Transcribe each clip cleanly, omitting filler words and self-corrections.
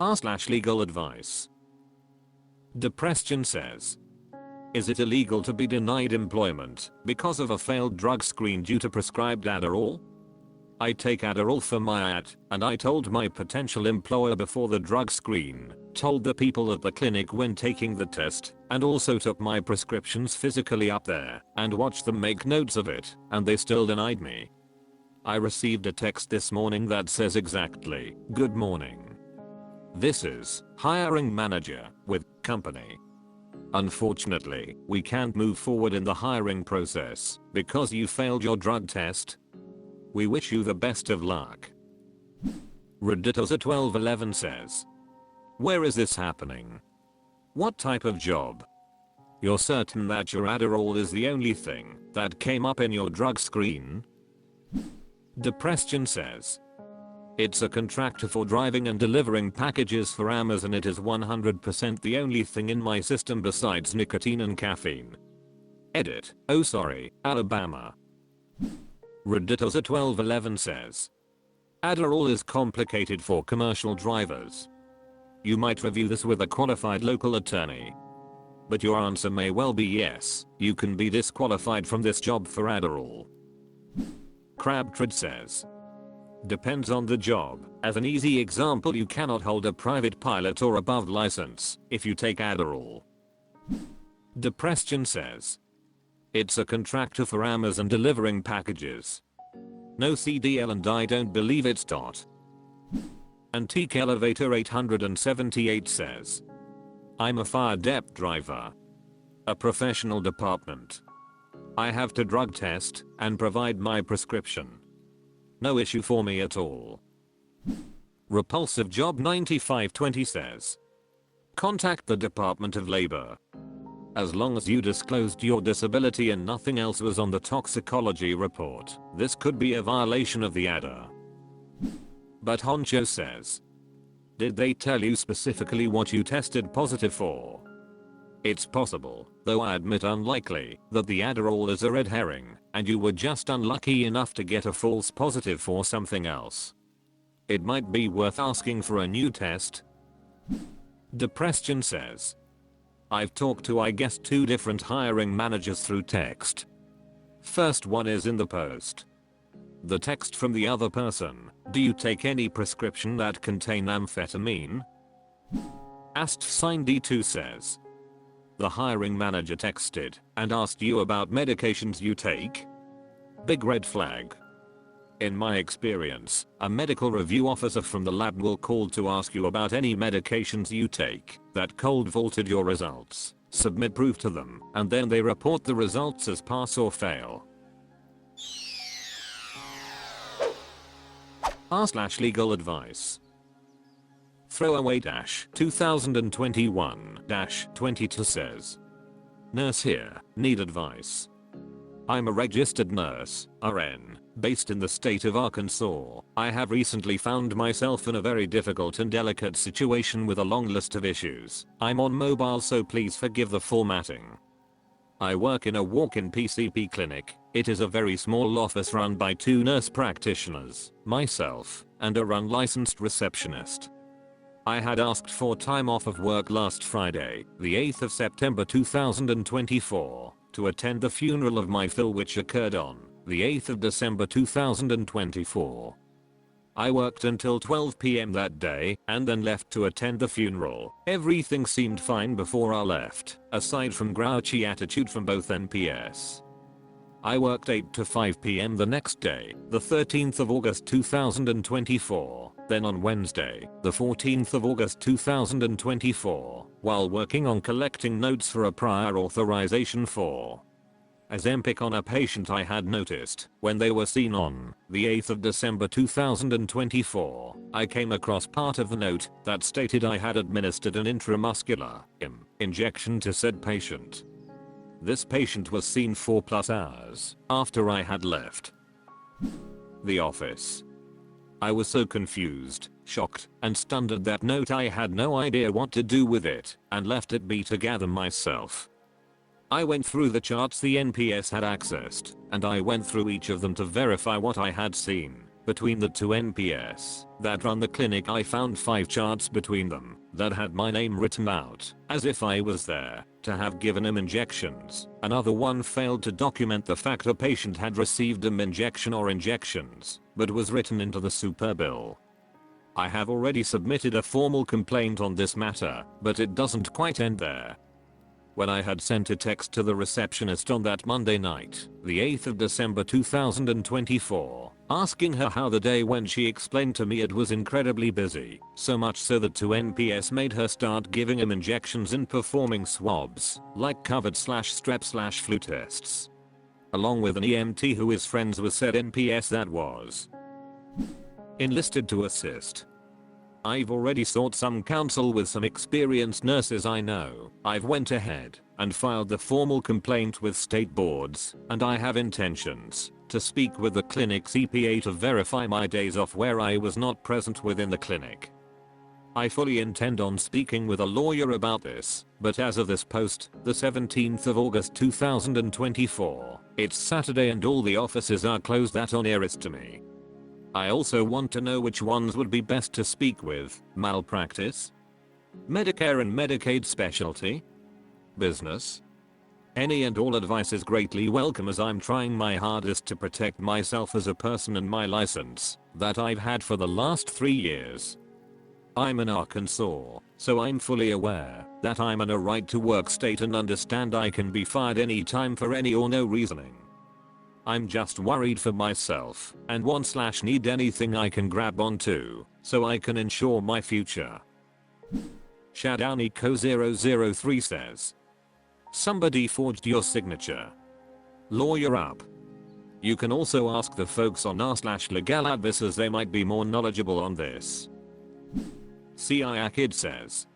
r/legal advice. Depression says, is it illegal to be denied employment because of a failed drug screen due to prescribed Adderall? I take Adderall for my AT, and I told my potential employer before the drug screen, told the people at the clinic when taking the test, and also took my prescriptions physically up there and watched them make notes of it, and they still denied me. I received a text this morning that says exactly, "Good morning. This is hiring manager with company. Unfortunately, we can't move forward in the hiring process because you failed your drug test. We wish you the best of luck." Redditosa1211 says, where is this happening? What type of job? You're certain that your Adderall is the only thing that came up in your drug screen? Depression says, it's a contractor for driving and delivering packages for Amazon. It is 100% the only thing in my system besides nicotine and caffeine. Edit. Oh sorry, Alabama. Redditosa1211 says, Adderall is complicated for commercial drivers. You might review this with a qualified local attorney. But your answer may well be yes, you can be disqualified from this job for Adderall. Crabtree says, depends on the job. As an easy example, you cannot hold a private pilot or above license if you take Adderall. Depression says, it's a contractor for Amazon delivering packages. No CDL and I don't believe it's dot. Antique Elevator 878 says, I'm a fire dep driver. A professional department. I have to drug test and provide my prescription. No issue for me at all. Repulsive Job 9520 says, contact the Department of Labor. As long as you disclosed your disability and nothing else was on the toxicology report, this could be a violation of the ADA. But Honcho says, did they tell you specifically what you tested positive for? It's possible, though I admit unlikely, that the Adderall is a red herring, and you were just unlucky enough to get a false positive for something else. It might be worth asking for a new test. Depression says, I've talked to I guess 2 different hiring managers through text. First one is in the post. The text from the other person, do you take any prescription that contain amphetamine? *D2 says, the hiring manager texted and asked you about medications you take? Big red flag. In my experience, a medical review officer from the lab will call to ask you about any medications you take that cold vaulted your results, submit proof to them, and then they report the results as pass or fail. r/legal advice. Throwaway 2021-22 says, nurse here, need advice. I'm a registered nurse, RN, based in the state of Arkansas. I have recently found myself in a very difficult and delicate situation with a long list of issues. I'm on mobile, so please forgive the formatting. I work in a walk-in PCP clinic. It is a very small office run by 2 nurse practitioners, myself, and a unlicensed receptionist. I had asked for time off of work last Friday, the 8th of September 2024, to attend the funeral of my Phil, which occurred on the 8th of December 2024. I worked until 12 PM that day and then left to attend the funeral. Everything seemed fine before I left, aside from grouchy attitude from both NPS. I worked 8 to 5 PM the next day, the 13th of August 2024, then on Wednesday, the 14th of August 2024, while working on collecting notes for a prior authorization for Ozempic on a patient I had noticed when they were seen on the 8th of December 2024, I came across part of the note that stated I had administered an intramuscular injection to said patient. This patient was seen 4+ hours after I had left the office. I was so confused, shocked, and stunned at that note I had no idea what to do with it and left it be to gather myself. I went through the charts the NPS had accessed, and I went through each of them to verify what I had seen. Between the two NPS that run the clinic, I found 5 charts between them that had my name written out as if I was there to have given him injections. Another one failed to document the fact a patient had received an injection or injections, but was written into the super bill. I have already submitted a formal complaint on this matter, but it doesn't quite end there. When I had sent a text to the receptionist on that Monday night, the 8th of December 2024, asking her how the day went, she explained to me it was incredibly busy, so much so that 2 NPS made her start giving him injections and performing swabs, like COVID/strep/flu tests. Along with an EMT who is friends with said NPS that was enlisted to assist. I've already sought some counsel with some experienced nurses I know. I've went ahead and filed the formal complaint with state boards, and I have intentions to speak with the clinic CPA to verify my days off where I was not present within the clinic. I fully intend on speaking with a lawyer about this, but as of this post, the 17th of August 2024, it's Saturday and all the offices are closed that are nearest to me. I also want to know which ones would be best to speak with: malpractice, Medicare and Medicaid specialty, business. Any and all advice is greatly welcome, as I'm trying my hardest to protect myself as a person and my license that I've had for the last 3 years. I'm in Arkansas, so I'm fully aware that I'm in a right to work state and understand I can be fired anytime for any or no reasoning. I'm just worried for myself and want/need anything I can grab onto so I can ensure my future. Shadownico003 says, somebody forged your signature. Lawyer up. You can also ask the folks on r/legaladvice as they might be more knowledgeable on this. Kid says,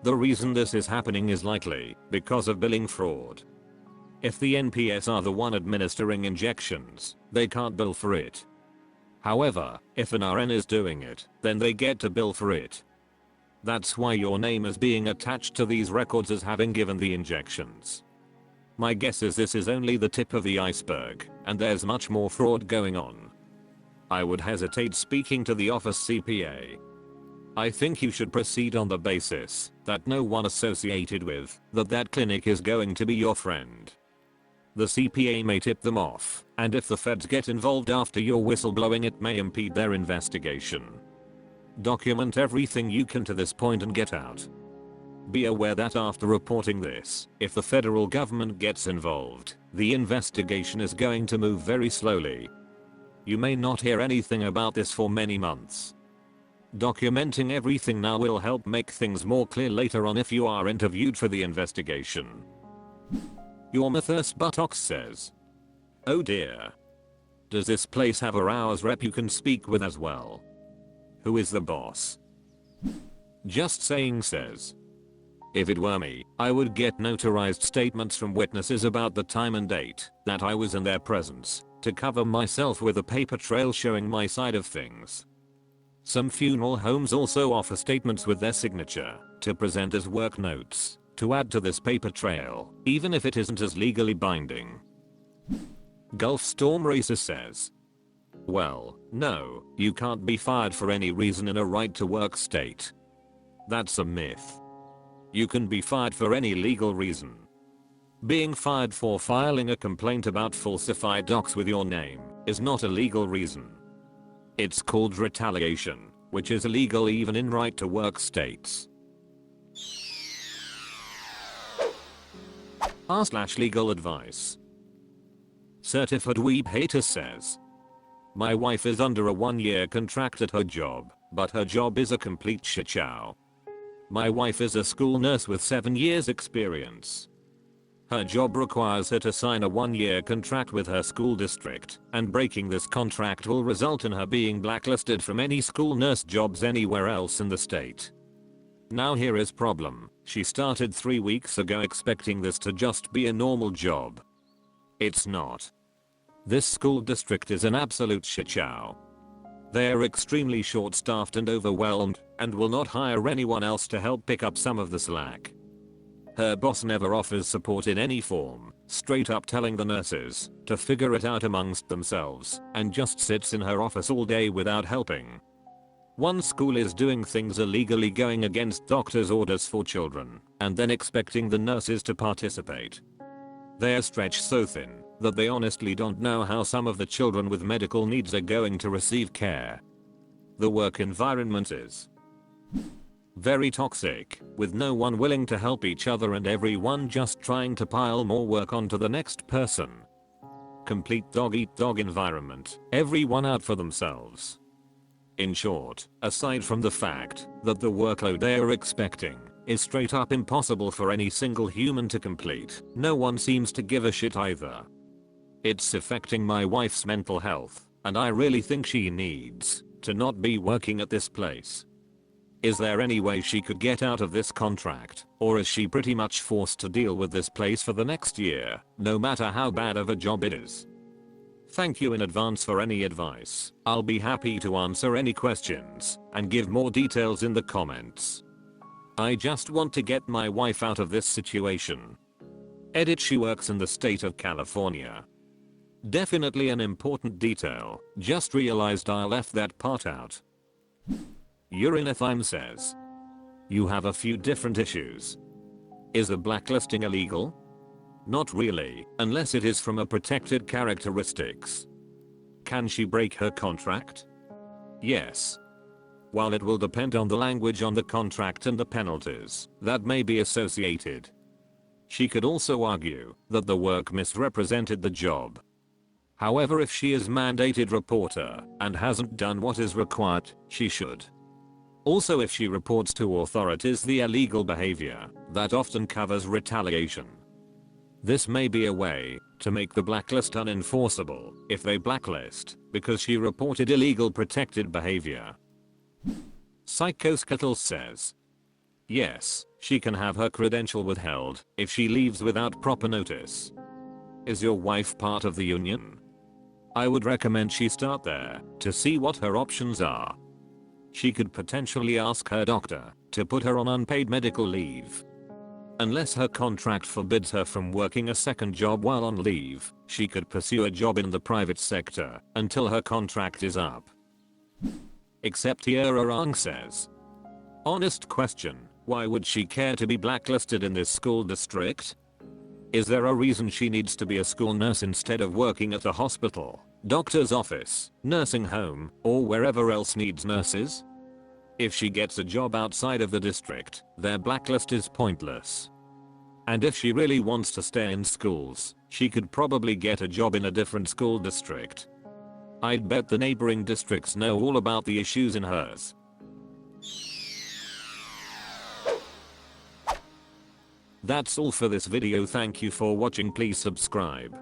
the reason this is happening is likely because of billing fraud. If the NPS are the one administering injections, they can't bill for it. However, if an RN is doing it, then they get to bill for it. That's why your name is being attached to these records as having given the injections. My guess is this is only the tip of the iceberg, and there's much more fraud going on. I would hesitate speaking to the office CPA. I think you should proceed on the basis that no one associated with that clinic is going to be your friend. The CPA may tip them off, and if the feds get involved after your whistleblowing, it may impede their investigation. Document everything you can to this point and get out. Be aware that after reporting this, if the federal government gets involved, the investigation is going to move very slowly. You may not hear anything about this for many months. Documenting everything now will help make things more clear later on if you are interviewed for the investigation. Your Mathers Buttocks says, oh dear. Does this place have a hours rep you can speak with as well? Who is the boss? Just saying says, if it were me, I would get notarized statements from witnesses about the time and date that I was in their presence to cover myself with a paper trail showing my side of things. Some funeral homes also offer statements with their signature to present as work notes to add to this paper trail, even if it isn't as legally binding. Gulf Storm Racer says, well, no, you can't be fired for any reason in a right to work state. That's a myth. You can be fired for any legal reason. Being fired for filing a complaint about falsified docs with your name is not a legal reason. It's called retaliation, which is illegal even in right to work states. r/legal advice. Certified Weeb Hater says, my wife is under a 1-year contract at her job, but her job is a complete shitshow. My wife is a school nurse with 7 years experience. Her job requires her to sign a 1-year contract with her school district, and breaking this contract will result in her being blacklisted from any school nurse jobs anywhere else in the state. Now here is problem. She started 3 weeks ago expecting this to just be a normal job. It's not. This school district is an absolute shitshow. They are extremely short-staffed and overwhelmed, and will not hire anyone else to help pick up some of the slack. Her boss never offers support in any form, straight up telling the nurses to figure it out amongst themselves and just sits in her office all day without helping. One school is doing things illegally, going against doctors' orders for children and then expecting the nurses to participate. They're stretched so thin that they honestly don't know how some of the children with medical needs are going to receive care. The work environment is very toxic, with no one willing to help each other and everyone just trying to pile more work onto the next person. Complete dog-eat-dog environment, everyone out for themselves. In short, aside from the fact that the workload they are expecting is straight up impossible for any single human to complete, no one seems to give a shit either. It's affecting my wife's mental health, and I really think she needs to not be working at this place. Is there any way she could get out of this contract, or is she pretty much forced to deal with this place for the next year, no matter how bad of a job it is? Thank you in advance for any advice. I'll be happy to answer any questions and give more details in the comments. I just want to get my wife out of this situation. Edit. She works in the state of California. Definitely an important detail, just realized I left that part out. Urinethime says, you have a few different issues. Is the blacklisting illegal? Not really, unless it is from a protected characteristics. Can she break her contract? Yes. While it will depend on the language on the contract and the penalties that may be associated. She could also argue that the work misrepresented the job. However, if she is mandated reporter and hasn't done what is required, she should. Also, if she reports to authorities the illegal behavior, that often covers retaliation. This may be a way to make the blacklist unenforceable if they blacklist because she reported illegal protected behavior. Psychoskittles says, yes, she can have her credential withheld if she leaves without proper notice. Is your wife part of the union? I would recommend she start there to see what her options are. She could potentially ask her doctor to put her on unpaid medical leave. Unless her contract forbids her from working a second job while on leave, she could pursue a job in the private sector until her contract is up. Except Tierarang says, honest question, why would she care to be blacklisted in this school district? Is there a reason she needs to be a school nurse instead of working at a hospital, doctor's office, nursing home, or wherever else needs nurses? If she gets a job outside of the district, their blacklist is pointless. And if she really wants to stay in schools, she could probably get a job in a different school district. I'd bet the neighboring districts know all about the issues in hers. That's all for this video. Thank you for watching. Please subscribe.